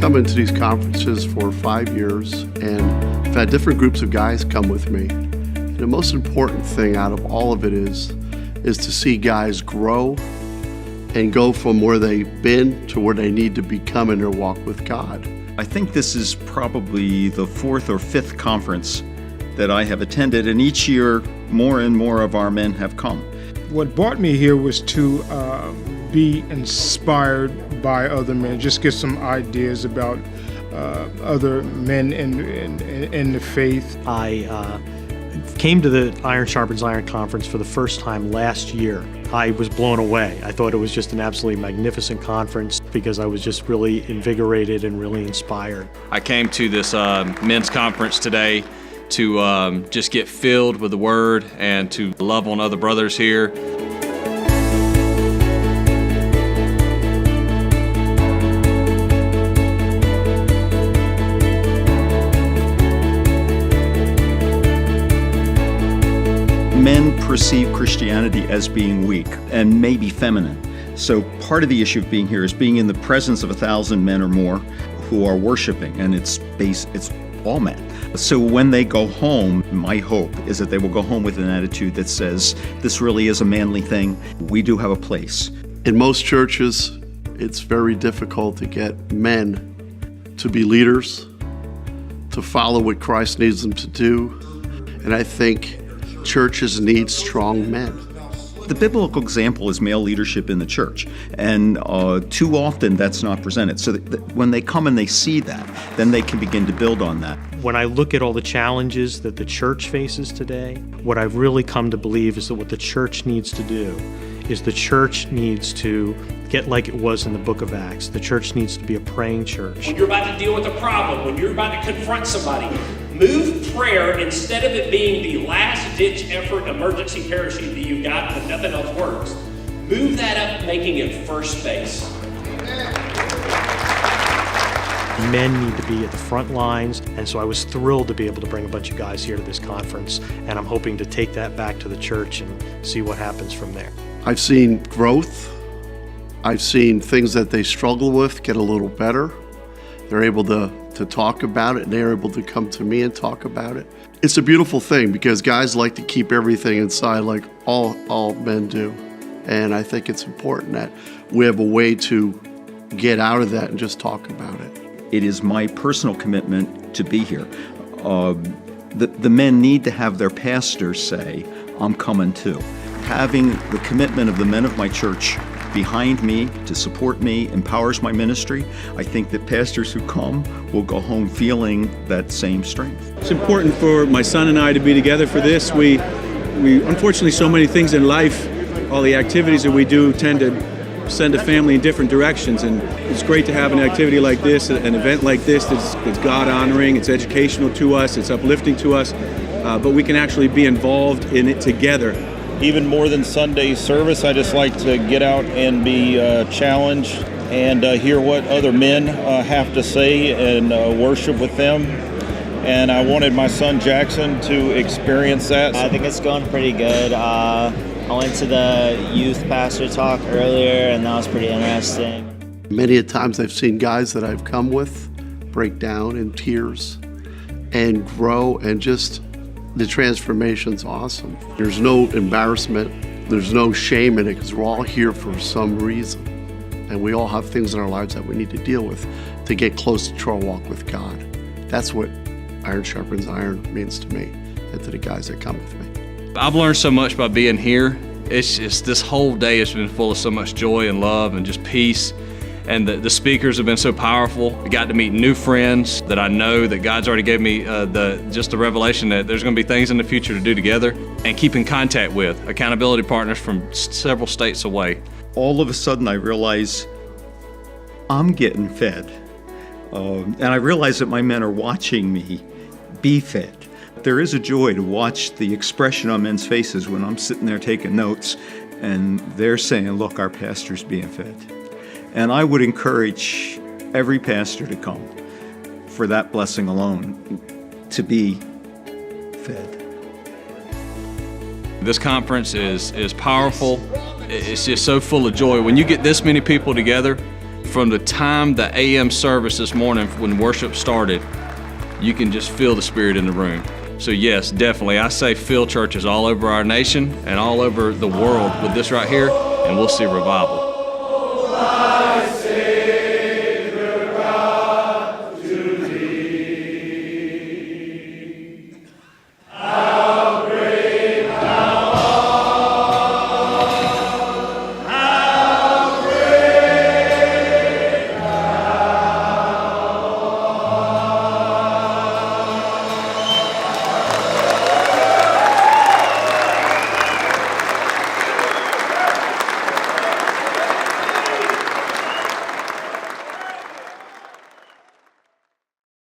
coming to these conferences for 5 years, and I've had different groups of guys come with me. And the most important thing out of all of it is to see guys grow and go from where they've been to where they need to become in their walk with God. I think this is probably the 4th or 5th conference that I have attended, and each year more and more of our men have come. What brought me here was to be inspired by other men, just get some ideas about other men in the faith. I came to the Iron Sharpens Iron Conference for the first time last year. I was blown away. I thought it was just an absolutely magnificent conference because I was just really invigorated and really inspired. I came to this men's conference today to just get filled with the Word and to love on other brothers here. Men perceive Christianity as being weak and maybe feminine. So part of the issue of being here is being in the presence of 1,000 men or more who are worshiping, and it's all men. So when they go home, my hope is that they will go home with an attitude that says, this really is a manly thing. We do have a place. In most churches, it's very difficult to get men to be leaders, to follow what Christ needs them to do. And I think churches need strong men. The biblical example is male leadership in the church, and too often that's not presented. So that when they come and they see that, then they can begin to build on that. When I look at all the challenges that the church faces today, what I've really come to believe is that what the church needs to do is the church needs to get like it was in the book of Acts. The church needs to be a praying church. When you're about to deal with a problem, when you're about to confront somebody, move prayer instead of it being the last-ditch effort emergency parachute that you've got when nothing else works. Move that up, making it first base. Men need to be at the front lines, and so I was thrilled to be able to bring a bunch of guys here to this conference, and I'm hoping to take that back to the church and see what happens from there. I've seen growth. I've seen things that they struggle with get a little better. They're able to talk about it, and they're able to come to me and talk about it. It's a beautiful thing because guys like to keep everything inside like all men do. And I think it's important that we have a way to get out of that and just talk about it. It is my personal commitment to be here. The men need to have their pastors say, I'm coming too. Having the commitment of the men of my church behind me to support me empowers my ministry. I think that pastors who come will go home feeling that same strength. It's important for my son and I to be together for this. We unfortunately, so many things in life, all the activities that we do tend to send a family in different directions, and it's great to have an activity like this, an event like this that's God-honoring, it's educational to us, it's uplifting to us, but we can actually be involved in it together. Even more than Sunday service, I just like to get out and be challenged and hear what other men have to say and worship with them. And I wanted my son Jackson to experience that. I think it's going pretty good. I went to the youth pastor talk earlier, and that was pretty interesting. Many a times I've seen guys that I've come with break down in tears and grow, and just the transformation's awesome. There's no embarrassment, there's no shame in it, because we're all here for some reason. And we all have things in our lives that we need to deal with to get closer to our walk with God. That's what Iron Sharpens Iron means to me and to the guys that come with me. I've learned so much by being here. It's just this whole day has been full of so much joy and love and just peace. And the speakers have been so powerful. I got to meet new friends that I know that God's already gave me the revelation that there's going to be things in the future to do together, and keep in contact with accountability partners from several states away. All of a sudden I realize I'm getting fed. And I realize that my men are watching me be fed. There is a joy to watch the expression on men's faces when I'm sitting there taking notes and they're saying, look, our pastor's being fed. And I would encourage every pastor to come for that blessing alone, to be fed. This conference is powerful. It's just so full of joy. When you get this many people together From the time the AM service this morning when worship started, you can just feel the Spirit in the room. So yes, definitely, I say fill churches all over our nation and all over the world with this right here, and we'll see revival.